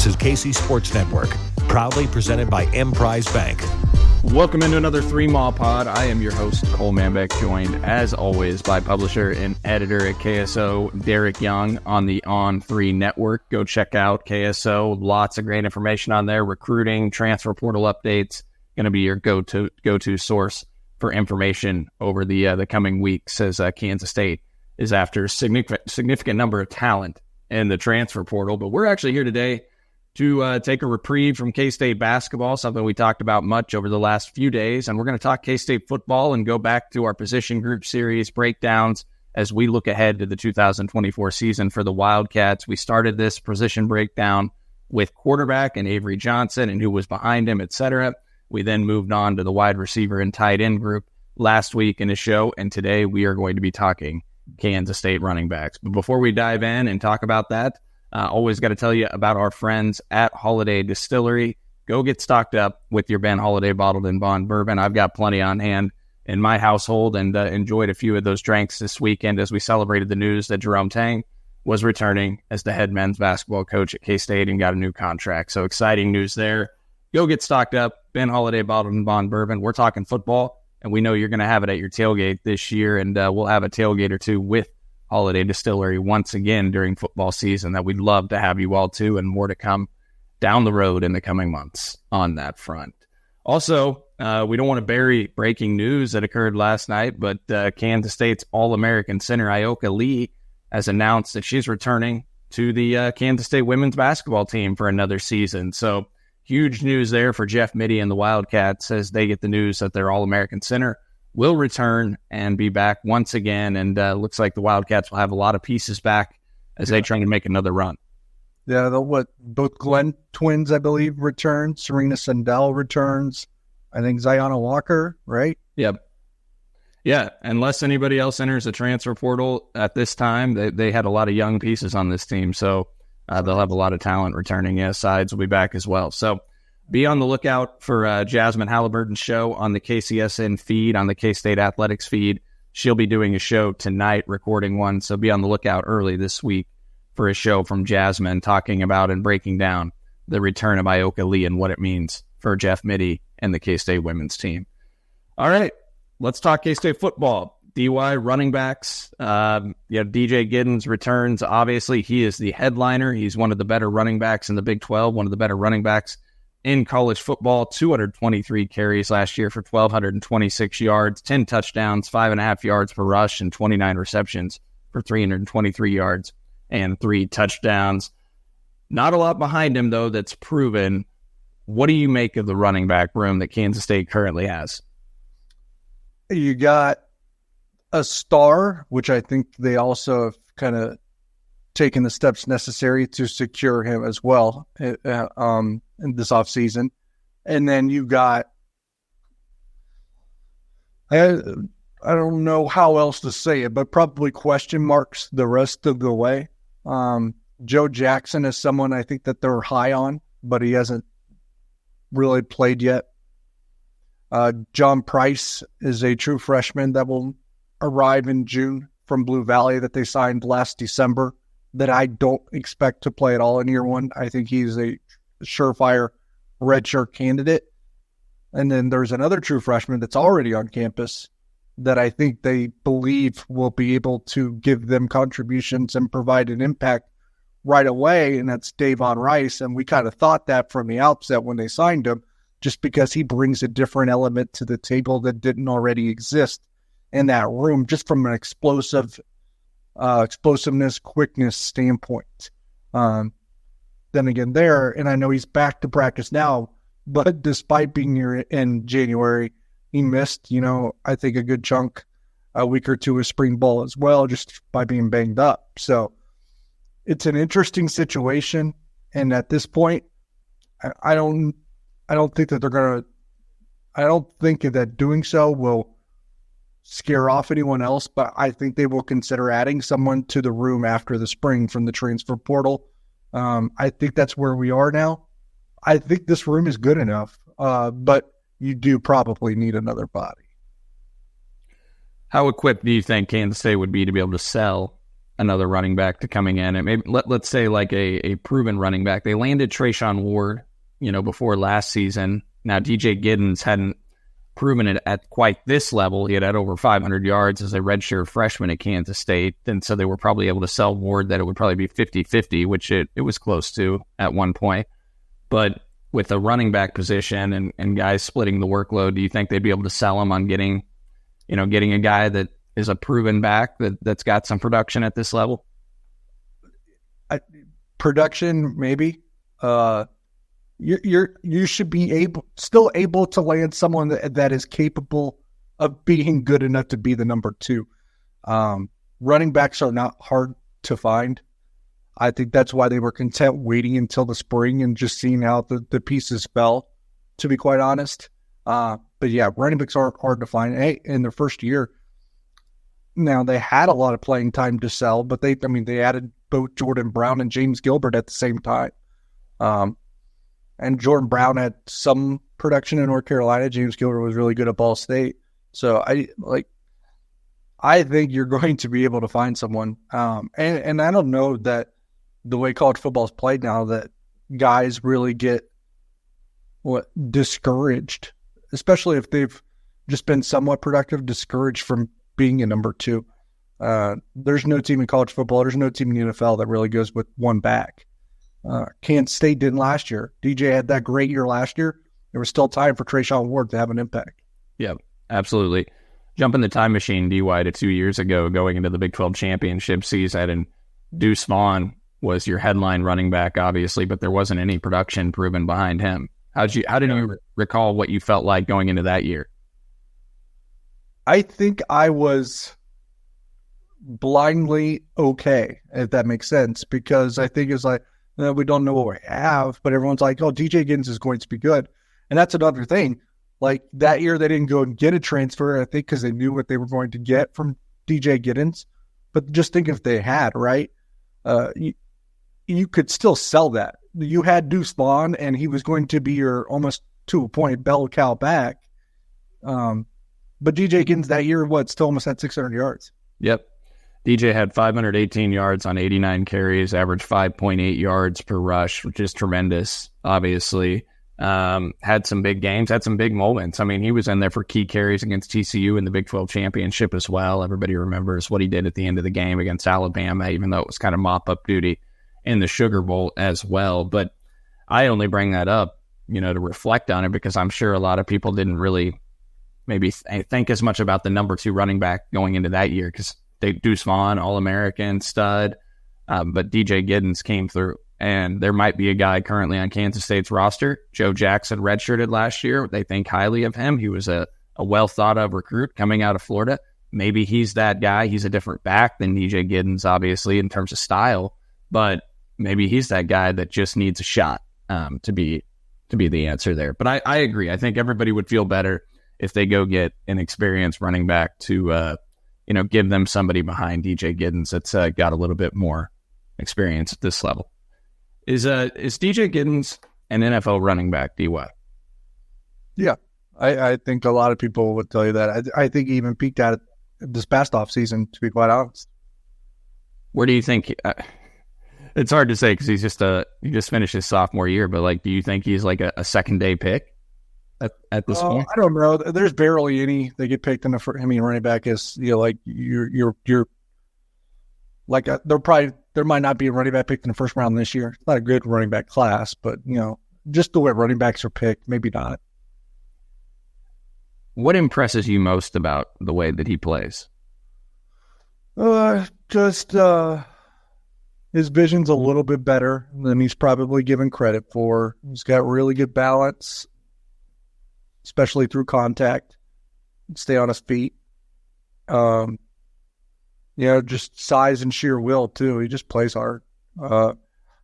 is KC Sports Network, proudly presented by Emprise Bank. Welcome into another 3 Mall Pod. I am your host, Cole Manbeck, joined as always by publisher and editor at KSO, Derek Young, on the On3 Network. Go check out KSO. Lots of great information on there. Recruiting, transfer portal updates. Going to be your go-to source for information over the coming weeks as Kansas State is after a significant number of talent in the transfer portal. But we're actually here today to take a reprieve from K-State basketball, something we talked about much over the last few days. And we're going to talk K-State football and go back to our position group series breakdowns as we look ahead to the 2024 season for the Wildcats. We started this position breakdown with quarterback and Avery Johnson and who was behind him, etc. We then moved on to the wide receiver and tight end group last week in the show. And today we are going to be talking Kansas State running backs. But before we dive in and talk about that, always got to tell you about our friends at Holiday Distillery. Go get stocked up with your Ben Holiday bottled in bond bourbon. I've got plenty on hand in my household and enjoyed a few of those drinks this weekend as we celebrated the news that Jerome Tang was returning as the head men's basketball coach at K-State and got a new contract. So exciting news there. Go get stocked up. Ben Holiday bottled in bond bourbon. We're talking football, and we know you're going to have it at your tailgate this year, and we'll have a tailgate or two with Holiday Distillery once again during football season that we'd love to have you all to, and more to come down the road in the coming months on that front. Also, we don't want to bury breaking news that occurred last night, but Kansas State's All-American center Ioka Lee has announced that she's returning to the Kansas State women's basketball team for another season. So huge news there for Jeff Mittie and the Wildcats as they get the news that their All-American center will return and be back once again. And looks like the Wildcats will have a lot of pieces back as they try to make another run. Yeah, both Glenn twins, I believe, return. Serena Sandell returns. I think Ziona Walker, right? Yep. Yeah, unless anybody else enters the transfer portal at this time, they had a lot of young pieces on this team. So they'll have a lot of talent returning. Yeah, Sides will be back as well. So be on the lookout for Jasmine Halliburton's show on the KCSN feed, on the K-State Athletics feed. She'll be doing a show tonight, recording one. So be on the lookout early this week for a show from Jasmine talking about and breaking down the return of Ioka Lee and what it means for Jeff Mittie and the K-State women's team. All right, let's talk K-State football. DY running backs. DJ Giddens returns. Obviously, he is the headliner. He's one of the better running backs in the Big 12, one of the better running backs in college football. 223 carries last year for 1,226 yards, 10 touchdowns, 5.5 yards per rush, and 29 receptions for 323 yards and 3 touchdowns. Not a lot behind him, though, that's proven. What do you make of the running back room that Kansas State currently has? You got a star, which I think they also have kind of taken the steps necessary to secure him as well in this offseason. And then you got, I don't know how else to say it, but probably question marks the rest of the way. Joe Jackson is someone I think that they're high on, but he hasn't really played yet. John Price is a true freshman that will arrive in June from Blue Valley that they signed last December that I don't expect to play at all in year one. I think he's a surefire redshirt candidate. And then there's another true freshman that's already on campus that I think they believe will be able to give them contributions and provide an impact right away, and that's Davon Rice. And we kind of thought that from the outset when they signed him, just because he brings a different element to the table that didn't already exist in that room, just from an explosiveness, quickness standpoint. Then again there, and I know he's back to practice now, but despite being here in January, he missed, I think a good chunk, a week or two of spring ball as well, just by being banged up. So it's an interesting situation. And at this point, I don't think that I don't think that doing so will scare off anyone else, but I think they will consider adding someone to the room after the spring from the transfer portal. I think that's where we are now. I think this room is good enough, but you do probably need another body. How equipped do you think Kansas State would be to be able to sell another running back to coming in, and maybe let's say like a proven running back. They landed Trayshawn Ward, before last season. Now DJ Giddens hadn't proven it at quite this level. He had over 500 yards as a redshirt freshman at Kansas State, and so they were probably able to sell Ward that it would probably be 50-50, which it was close to at one point. But with the running back position and guys splitting the workload, do you think they'd be able to sell him on getting a guy that is a proven back that's got some production at this level? Production, maybe. You should be still able to land someone that is capable of being good enough to be the number 2. Running backs are not hard to find. I think that's why they were content waiting until the spring and just seeing how the pieces fell, to be quite honest. But yeah, running backs are hard to find. Hey, in their first year, now they had a lot of playing time to sell, but they added both Jordan Brown and James Gilbert at the same time. And Jordan Brown had some production in North Carolina. James Gilbert was really good at Ball State. So I think you're going to be able to find someone. And I don't know that the way college football is played now that guys really get discouraged, especially if they've just been somewhat productive, discouraged from being a number 2. There's no team in college football, there's no team in the NFL that really goes with one back. Kansas State didn't last year. DJ had that great year last year. There was still time for Trayshawn Ward to have an impact. Yeah, absolutely. Jump in the time machine, DY, to 2 years ago, going into the Big 12 championship season, and Deuce Vaughn was your headline running back, obviously, but there wasn't any production proven behind him. How did you recall what you felt like going into that year? I think I was blindly okay, if that makes sense, because I think it's like, we don't know what we have, but everyone's like, oh, DJ Giddens is going to be good. And that's another thing. Like that year, they didn't go and get a transfer, I think, because they knew what they were going to get from DJ Giddens. But just think if they had, right? You could still sell that. You had Deuce Vaughn, and he was going to be your almost to a point bell cow back. But DJ Giddens that year, still almost had 600 yards. Yep. DJ had 518 yards on 89 carries, averaged 5.8 yards per rush, which is tremendous, obviously. Had some big games, had some big moments. I mean, he was in there for key carries against TCU in the Big 12 championship as well. Everybody remembers what he did at the end of the game against Alabama, even though it was kind of mop-up duty in the Sugar Bowl as well. But I only bring that up, to reflect on it, because I'm sure a lot of people didn't really maybe think as much about the number 2 running back going into that year, because Deuce Vaughn, All-American, stud, but DJ Giddens came through. And there might be a guy currently on Kansas State's roster, Joe Jackson, redshirted last year. They think highly of him. He was a well-thought-of recruit coming out of Florida. Maybe he's that guy. He's a different back than DJ Giddens, obviously, in terms of style. But maybe he's that guy that just needs a shot to be the answer there. But I agree. I think everybody would feel better if they go get an experienced running back to give them somebody behind DJ Giddens that's got a little bit more experience at this level. Is DJ Giddens an NFL running back, DY? Yeah, I think a lot of people would tell you that. I think he even peaked at it this past offseason, to be quite honest. Where do you think... it's hard to say because he just finished his sophomore year, but do you think he's like a second-day pick at this point? I don't know. There's barely any that get picked in the first. I mean, running back is you're like there might not be a running back picked in the first round this year. It's not a good running back class, but just the way running backs are picked, maybe not. What impresses you most about the way that he plays? Just his vision's a little bit better than he's probably given credit for. He's got really good balance, especially through contact. Stay on his feet. Just size and sheer will too. He just plays hard.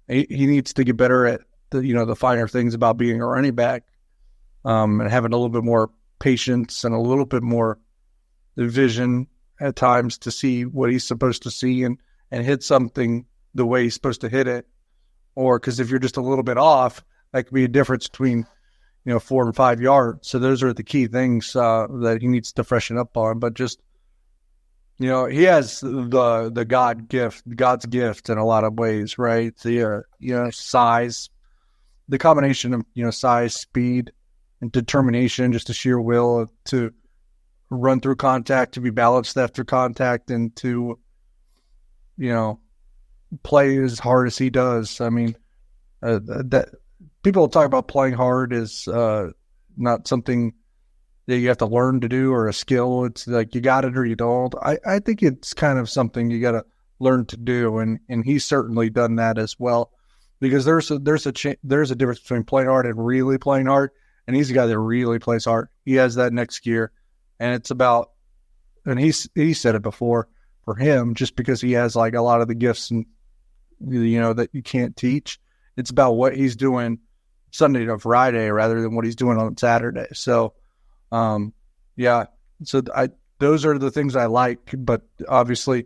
He needs to get better at the finer things about being a running back, and having a little bit more patience and a little bit more vision at times to see what he's supposed to see and hit something the way he's supposed to hit it. Or because if you're just a little bit off, that could be a difference between 4 and 5 yards. So those are the key things that he needs to freshen up on. But just he has the God's gift in a lot of ways, right? The size, the combination of size, speed, and determination, just the sheer will to run through contact, to be balanced after contact, and to play as hard as he does. I mean, that people talk about playing hard is not something that you have to learn to do or a skill. It's like you got it or you don't. I think it's kind of something you got to learn to do, and he's certainly done that as well. Because there's a difference between playing hard and really playing hard, and he's a guy that really plays hard. He has that next gear, and it's about, and he said it before, for him, just because he has like a lot of the gifts and that you can't teach. It's about what he's doing Sunday to Friday rather than what he's doing on Saturday. So, those are the things I like, but obviously,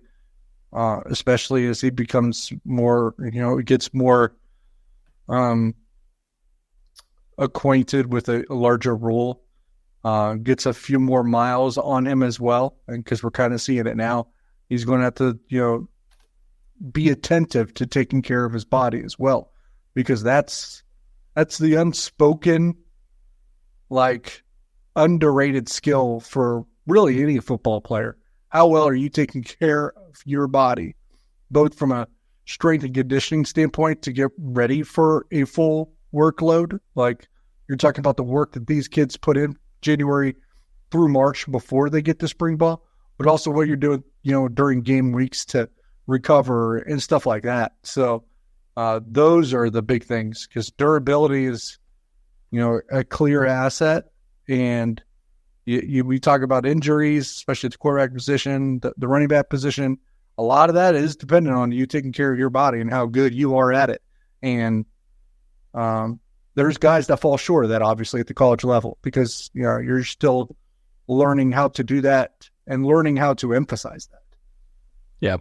especially as he becomes more, gets more acquainted with a larger role, gets a few more miles on him as well, and because we're kind of seeing it now, he's going to have to, be attentive to taking care of his body as well, because that's the unspoken, like, underrated skill for really any football player. How well are you taking care of your body, both from a strength and conditioning standpoint to get ready for a full workload? Like, you're talking about the work that these kids put in January through March before they get to spring ball, but also what you're doing, during game weeks to recover and stuff like that. So those are the big things, because durability is, a clear asset. And we talk about injuries, especially at the quarterback position, the running back position. A lot of that is dependent on you taking care of your body and how good you are at it. And there's guys that fall short of that, obviously, at the college level, because you're still learning how to do that and learning how to emphasize that. Yeah.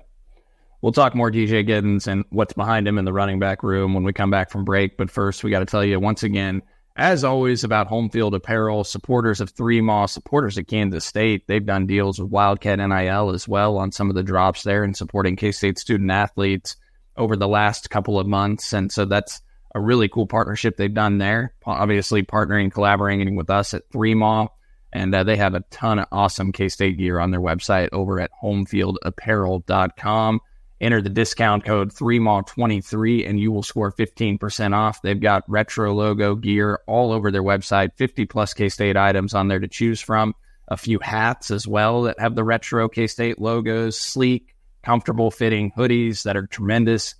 We'll talk more DJ Giddens and what's behind him in the running back room when we come back from break. But first, we got to tell you once again, as always, about Home Field Apparel, supporters of 3MAW, supporters of Kansas State. They've done deals with Wildcat NIL as well on some of the drops there and supporting K-State student athletes over the last couple of months. And so that's a really cool partnership they've done there. Obviously, partnering, collaborating with us at 3MAW. And they have a ton of awesome K-State gear on their website over at homefieldapparel.com. Enter the discount code 3MAW23 and you will score 15% off. They've got retro logo gear all over their website, 50 plus K-State items on there to choose from. A few hats as well that have the retro K-State logos, sleek, comfortable fitting hoodies that are tremendous,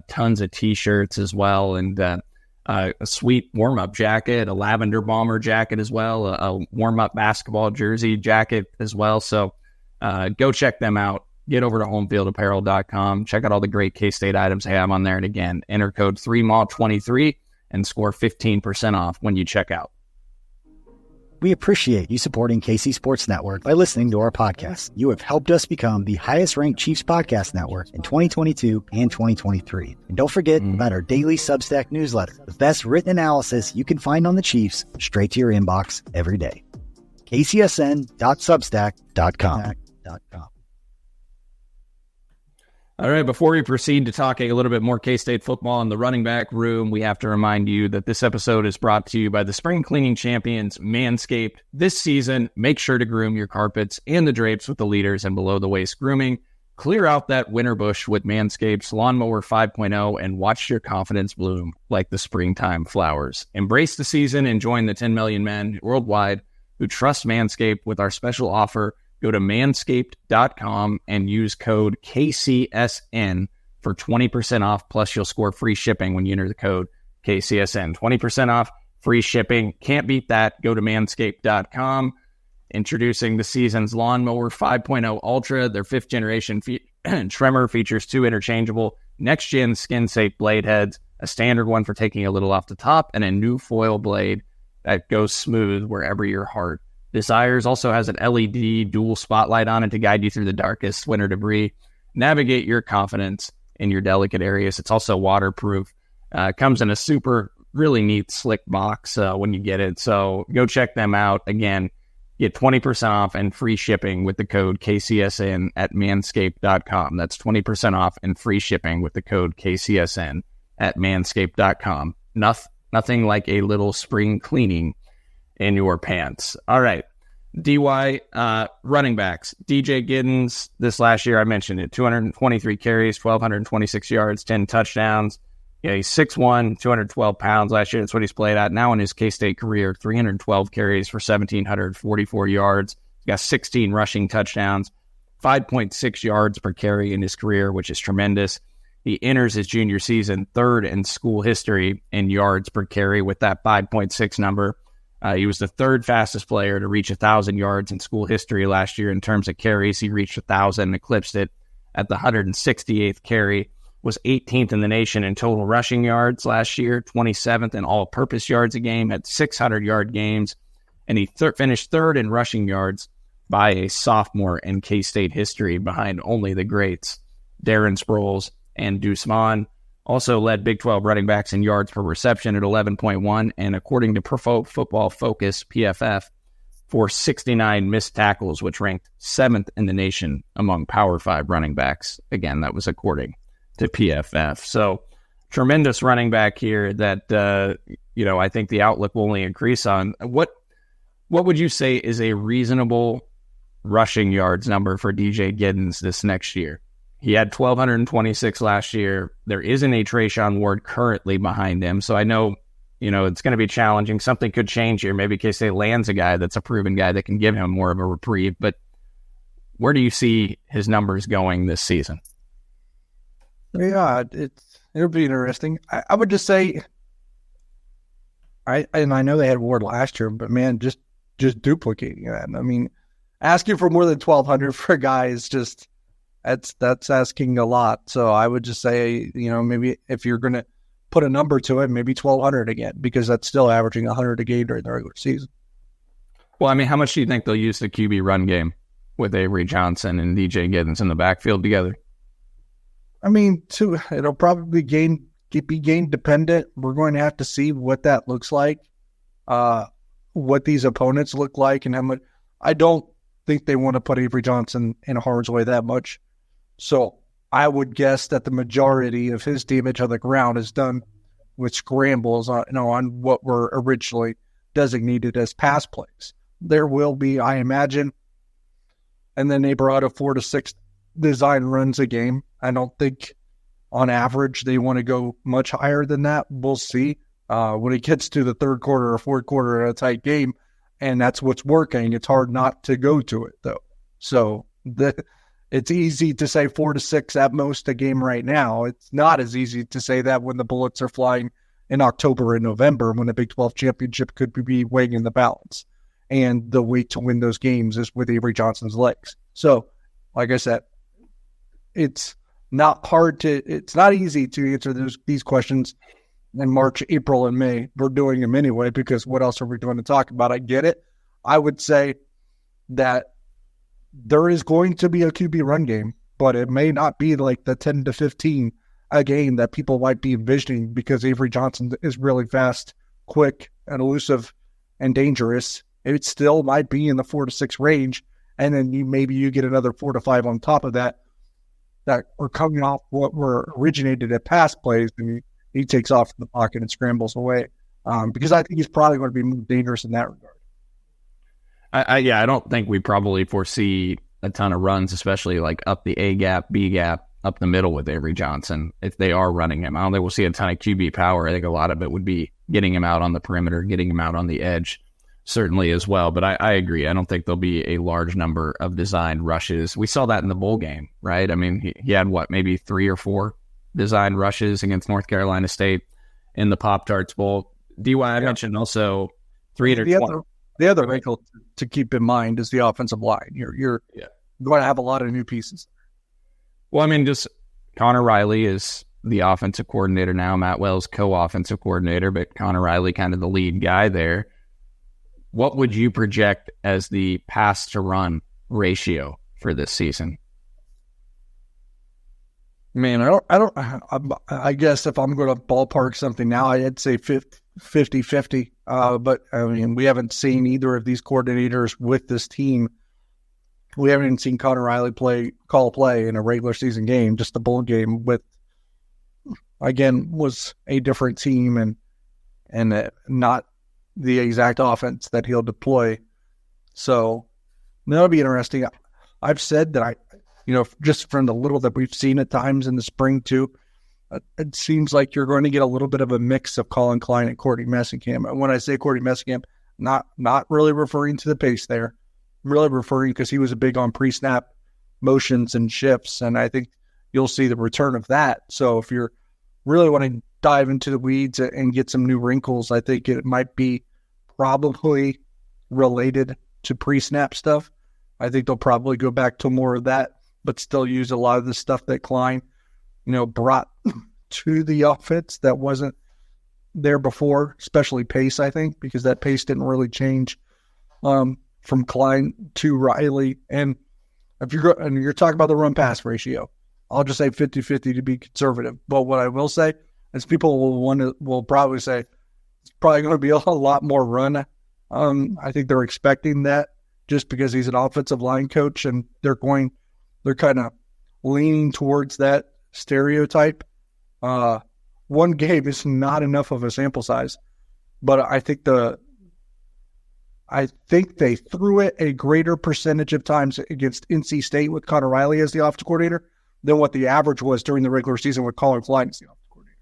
tons of t-shirts as well, and a sweet warm-up jacket, a lavender bomber jacket as well, a warm-up basketball jersey jacket as well. So go check them out. Get over to homefieldapparel.com. Check out all the great K-State items they have on there. And again, enter code 3MAW23 and score 15% off when you check out. We appreciate you supporting KC Sports Network by listening to our podcast. You have helped us become the highest-ranked Chiefs podcast network in 2022 and 2023. And don't forget about our daily Substack newsletter, the best written analysis you can find on the Chiefs straight to your inbox every day. kcsn.substack.com. All right, before we proceed to talking a little bit more K-State football in the running back room, we have to remind you that this episode is brought to you by the spring cleaning champions, Manscaped. This season, make sure to groom your carpets and the drapes with the leaders and below-the-waist grooming. Clear out that winter bush with Manscaped's Lawnmower 5.0 and watch your confidence bloom like the springtime flowers. Embrace the season and join the 10 million men worldwide who trust Manscaped with our special offer. Go to manscaped.com and use code KCSN for 20% off, plus you'll score free shipping when you enter the code KCSN. 20% off, free shipping. Can't beat that. Go to manscaped.com. Introducing the season's Lawnmower 5.0 Ultra. Their 5th generation trimmer features 2 interchangeable next-gen skin-safe blade heads, a standard one for taking a little off the top, and a new foil blade that goes smooth wherever your heart desires. Also has an LED dual spotlight on it to guide you through the darkest winter debris. Navigate your confidence in your delicate areas. It's also waterproof. Comes in a super, really neat, slick box when you get it. So go check them out. Again, Get 20% off and free shipping with the code KCSN at manscaped.com. That's 20% off and free shipping with the code KCSN at manscaped.com. Nothing like a little spring cleaning in your pants. All right. DY, running backs. DJ Giddens, this last year, I mentioned it, 223 carries, 1,226 yards, 10 touchdowns. Yeah, he's 6'1", 212 pounds last year. That's what he's played at. Now in his K-State career, 312 carries for 1,744 yards. He's got 16 rushing touchdowns, 5.6 yards per carry in his career, which is tremendous. He enters his junior season third in school history in yards per carry with that 5.6 number. He was the third fastest player to reach 1,000 yards in school history last year in terms of carries. He reached 1,000 and eclipsed it at the 168th carry. Was 18th in the nation in total rushing yards last year, 27th in all-purpose yards a game, had 600-yard games, and he finished third in rushing yards by a sophomore in K-State history behind only the greats, Darren Sproles and Deuce Vaughn. Also led Big 12 running backs in yards per reception at 11.1, and according to Pro Football Focus, PFF, for 69 missed tackles, which ranked 7th in the nation among Power 5 running backs. Again, that was according to PFF. So tremendous running back here that, I think the outlook will only increase on. What would you say is a reasonable rushing yards number for DJ Giddens this next year? He had 1,226 last year. There isn't a Trayshawn Ward currently behind him. So I know, it's going to be challenging. Something could change here. Maybe K-State lands a guy that's a proven guy that can give him more of a reprieve. But where do you see his numbers going this season? Yeah, it'll be interesting. I would just say, I know they had Ward last year, but man, just duplicating that. I mean, asking for more than 1,200 for a guy is just that's asking a lot. So I would just say, maybe if you're going to put a number to it, maybe 1,200 again, because that's still averaging 100 a game during the regular season. Well, I mean, how much do you think they'll use the QB run game with Avery Johnson and DJ Giddens in the backfield together? I mean, it'll probably be game dependent. We're going to have to see what that looks like, what these opponents look like, and how much. I don't think they want to put Avery Johnson in harm's way that much. So I would guess that the majority of his damage on the ground is done with scrambles on what were originally designated as pass plays. There will be, I imagine, and then they brought 4 to 6 design runs a game. I don't think on average they want to go much higher than that. We'll see when it gets to the third quarter or fourth quarter in a tight game, and that's what's working. It's hard not to go to it, though. So it's easy to say 4 to 6 at most a game right now. It's not as easy to say that when the bullets are flying in October and November when the Big 12 championship could be weighing in the balance. And the way to win those games is with Avery Johnson's legs. So, like I said, it's not easy to answer these questions in March, April, and May. We're doing them anyway, because what else are we going to talk about? I get it. I would say that there is going to be a QB run game, but it may not be like the 10 to 15 a game that people might be envisioning, because Avery Johnson is really fast, quick, and elusive, and dangerous. It still might be in the 4 to 6 range, and then maybe you get another 4 to 5 on top of that are coming off what were originated at pass plays, and he takes off from the pocket and scrambles away, because I think he's probably going to be more dangerous in that regard. I don't think we probably foresee a ton of runs, especially like up the A gap, B gap, up the middle with Avery Johnson, if they are running him. I don't think we'll see a ton of QB power. I think a lot of it would be getting him out on the perimeter, getting him out on the edge, certainly as well. But I agree. I don't think there'll be a large number of designed rushes. We saw that in the bowl game, right? I mean, he had maybe 3 or 4 designed rushes against North Carolina State in the Pop-Tarts Bowl. DY, I mentioned also 320. The other wrinkle to keep in mind is the offensive line. You're going to have a lot of new pieces. Well, I mean, just Connor Riley is the offensive coordinator now. Matt Wells, co-offensive coordinator, but Connor Riley kind of the lead guy there. What would you project as the pass to run ratio for this season? Man, I guess if I'm going to ballpark something now, I'd say 50-50. But I mean, we haven't seen either of these coordinators with this team. We haven't even seen Connor Riley call play in a regular season game, just a bowl game with, again, was a different team and not the exact offense that he'll deploy. So that'll be interesting. I've said that just from the little that we've seen at times in the spring too, it seems like you're going to get a little bit of a mix of Colin Klein and Courtney Messingham. And when I say Courtney Messingham, not really referring to the pace there, I'm really referring because he was a big on pre-snap motions and shifts, and I think you'll see the return of that. So if you're really want to dive into the weeds and get some new wrinkles, I think it might be probably related to pre-snap stuff. I think they'll probably go back to more of that, but still use a lot of the stuff that Klein, brought to the offense that wasn't there before, especially pace, I think, because that pace didn't really change from Klein to Riley. And if you're talking about the run-pass ratio, I'll just say 50-50 to be conservative. But what I will say is people will probably say it's probably going to be a lot more run. I think they're expecting that just because he's an offensive line coach, and they're kind of leaning towards that stereotype. One game is not enough of a sample size, but I think they threw it a greater percentage of times against NC State with Connor Riley as the offensive coordinator than what the average was during the regular season with Colin Klein as the offensive coordinator.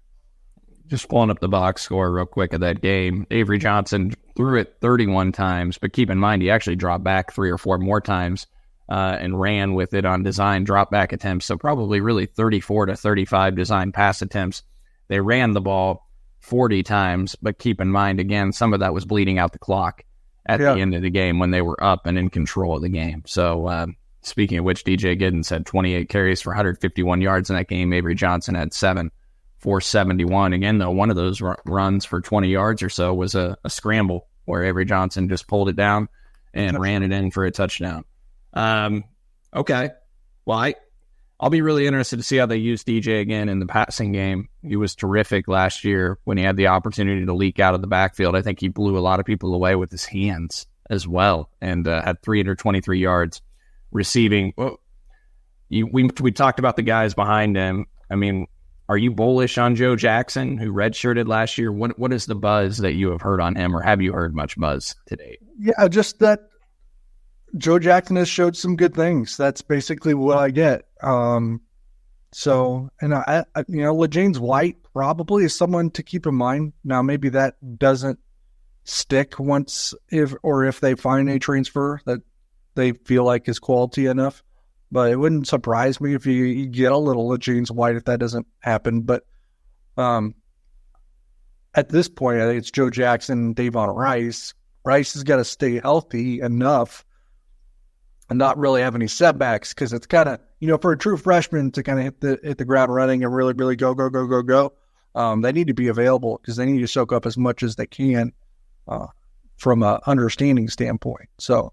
Just pulling up the box score real quick of that game. Avery Johnson threw it 31 times, but keep in mind he actually dropped back 3 or 4 more times and ran with it on design drop back attempts. So probably really 34 to 35 design pass attempts. They ran the ball 40 times, but keep in mind, again, some of that was bleeding out the clock at the end of the game when they were up and in control of the game. So speaking of which, DJ Giddens had 28 carries for 151 yards in that game. Avery Johnson had 7 for 71. Again, though, one of those runs for 20 yards or so was a scramble where Avery Johnson just pulled it down and ran it in for a touchdown. Okay. Well, I'll be really interested to see how they use DJ again in the passing game. He was terrific last year when he had the opportunity to leak out of the backfield. I think he blew a lot of people away with his hands as well, and had 323 yards receiving. Well, we talked about the guys behind him. I mean, are you bullish on Joe Jackson, who redshirted last year? What is the buzz that you have heard on him, or have you heard much buzz to date? Yeah, just that Joe Jackson has showed some good things. That's basically what I get. LeJames White probably is someone to keep in mind. Now, maybe that doesn't stick if they find a transfer that they feel like is quality enough. But it wouldn't surprise me if you get a little LeJames White if that doesn't happen. But at this point, I think it's Joe Jackson and Davon Rice. Rice has got to stay healthy enough and not really have any setbacks, because it's kind of, for a true freshman to kind of hit the ground running and really, really go, they need to be available because they need to soak up as much as they can from an understanding standpoint. So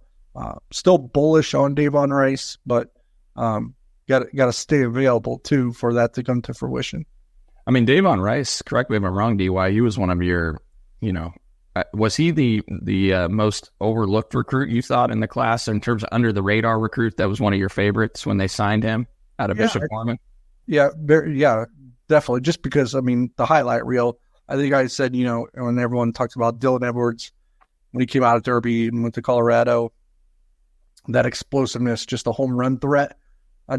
still bullish on Davon Rice, but got to stay available too for that to come to fruition. I mean, Davon Rice, correct me if I'm wrong, DY, he was one of your, was he the most overlooked recruit you thought in the class in terms of under the radar recruit? That was one of your favorites when they signed him out of Bishop Gorman? Yeah, definitely. Just because, the highlight reel, I think I said, when everyone talks about Dylan Edwards, when he came out of Derby and went to Colorado, that explosiveness, just a home run threat.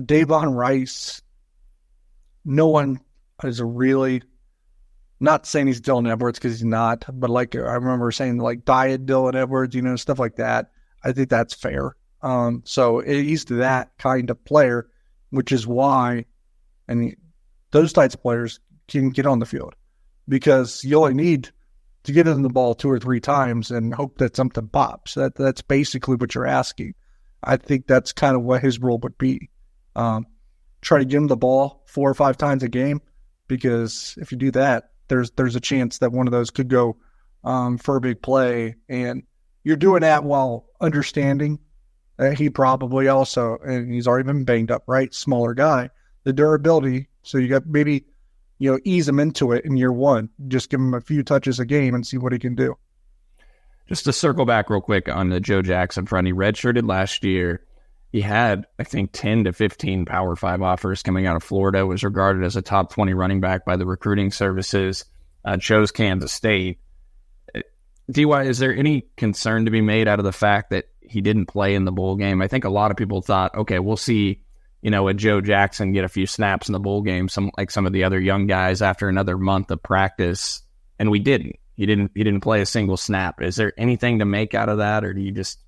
Davon Rice, no one is really, not saying he's Dylan Edwards because he's not, but I remember saying diet Dylan Edwards, stuff like that. I think that's fair. So he's that kind of player, which is why, those types of players can get on the field, because you only need to get in the ball 2 or 3 times and hope that something pops. That's basically what you're asking. I think that's kind of what his role would be. Try to give him the ball 4 or 5 times a game, because if you do that, there's a chance that one of those could go for a big play. And you're doing that while understanding that he probably also, and he's already been banged up, right? Smaller guy, the durability. So you got maybe ease him into it in year one. Just give him a few touches a game and see what he can do. Just to circle back real quick on the Joe Jackson front, he redshirted last year. He had, I think, 10 to 15 Power 5 offers coming out of Florida, was regarded as a top 20 running back by the recruiting services, chose Kansas State. DY, is there any concern to be made out of the fact that he didn't play in the bowl game? I think a lot of people thought, okay, we'll see, a Joe Jackson get a few snaps in the bowl game, some of the other young guys after another month of practice, and we didn't. He didn't play a single snap. Is there anything to make out of that, or do you just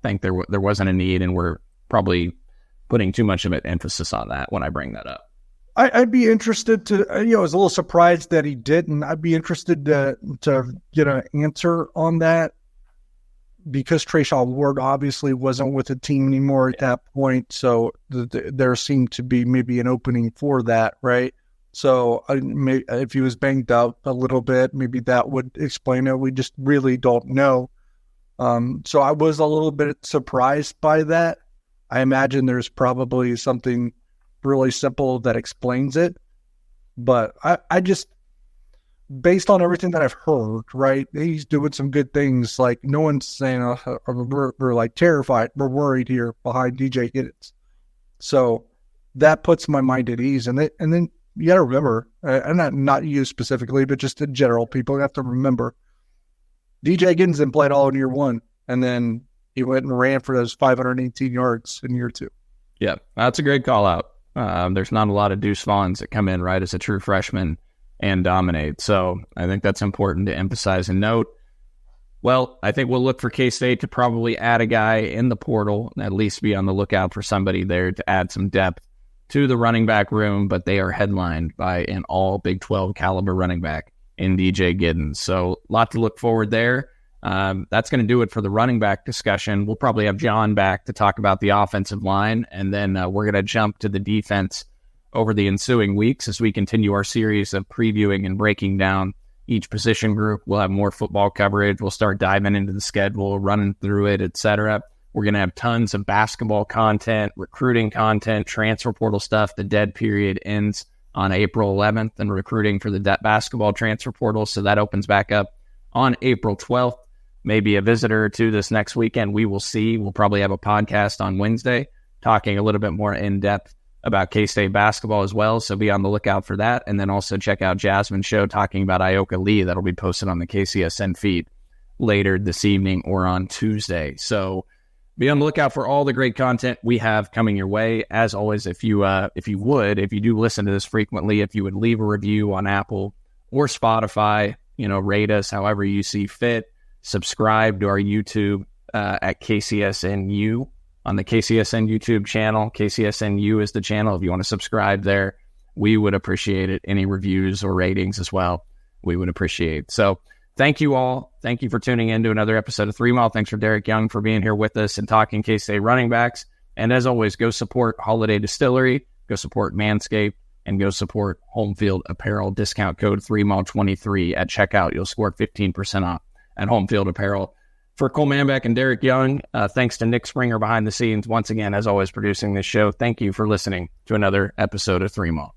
think there wasn't a need, and we're probably putting too much of an emphasis on that when I bring that up? I'd be interested to, I was a little surprised that he didn't. I'd be interested to get an answer on that, because Trayshawn Ward obviously wasn't with the team anymore at that point. So there seemed to be maybe an opening for that, right? So if he was banged up a little bit, maybe that would explain it. We just really don't know. So I was a little bit surprised by that. I imagine there's probably something really simple that explains it. But I just, based on everything that I've heard, right, he's doing some good things. Like, no one's saying we're like terrified, we're worried here behind DJ Giddens. So that puts my mind at ease. And then you got to remember, and not you specifically, but just in general, people have to remember, DJ Giddens didn't play it all in year one, and then he went and ran for those 518 yards in year two. Yeah, that's a great call out. There's not a lot of Deuce Vaughns that come in, right, as a true freshman and dominate. So I think that's important to emphasize and note. Well, I think we'll look for K-State to probably add a guy in the portal, and at least be on the lookout for somebody there to add some depth to the running back room, but they are headlined by an all Big 12 caliber running back in DJ Giddens. So a lot to look forward there. That's going to do it for the running back discussion. We'll probably have John back to talk about the offensive line, and then we're going to jump to the defense over the ensuing weeks as we continue our series of previewing and breaking down each position group. We'll have more football coverage. We'll start diving into the schedule, running through it, etc. We're going to have tons of basketball content, recruiting content, transfer portal stuff. The dead period ends on April 11th, and recruiting for the basketball transfer portal, so that opens back up on April 12th. Maybe a visitor or two this next weekend. We will see. We'll probably have a podcast on Wednesday talking a little bit more in depth about K-State basketball as well. So be on the lookout for that. And then also check out Jasmine's show talking about Ioka Lee. That'll be posted on the KCSN feed later this evening or on Tuesday. So be on the lookout for all the great content we have coming your way. As always, if you do listen to this frequently, if you would leave a review on Apple or Spotify, rate us however you see fit. Subscribe to our YouTube at KCSNU on the KCSN YouTube channel. KCSNU is the channel. If you want to subscribe there, we would appreciate it. Any reviews or ratings as well, we would appreciate. So thank you all. Thank you for tuning in to another episode of 3 Mile. Thanks for Derek Young for being here with us and talking K-State running backs. And as always, go support Holiday Distillery, go support Manscaped, and go support Home Field Apparel. Discount code 3Mile23 at checkout. You'll score 15% off at Home Field Apparel. For Cole Manbeck and Derek Young, thanks to Nick Springer behind the scenes, once again, as always, producing this show. Thank you for listening to another episode of 3 Mile.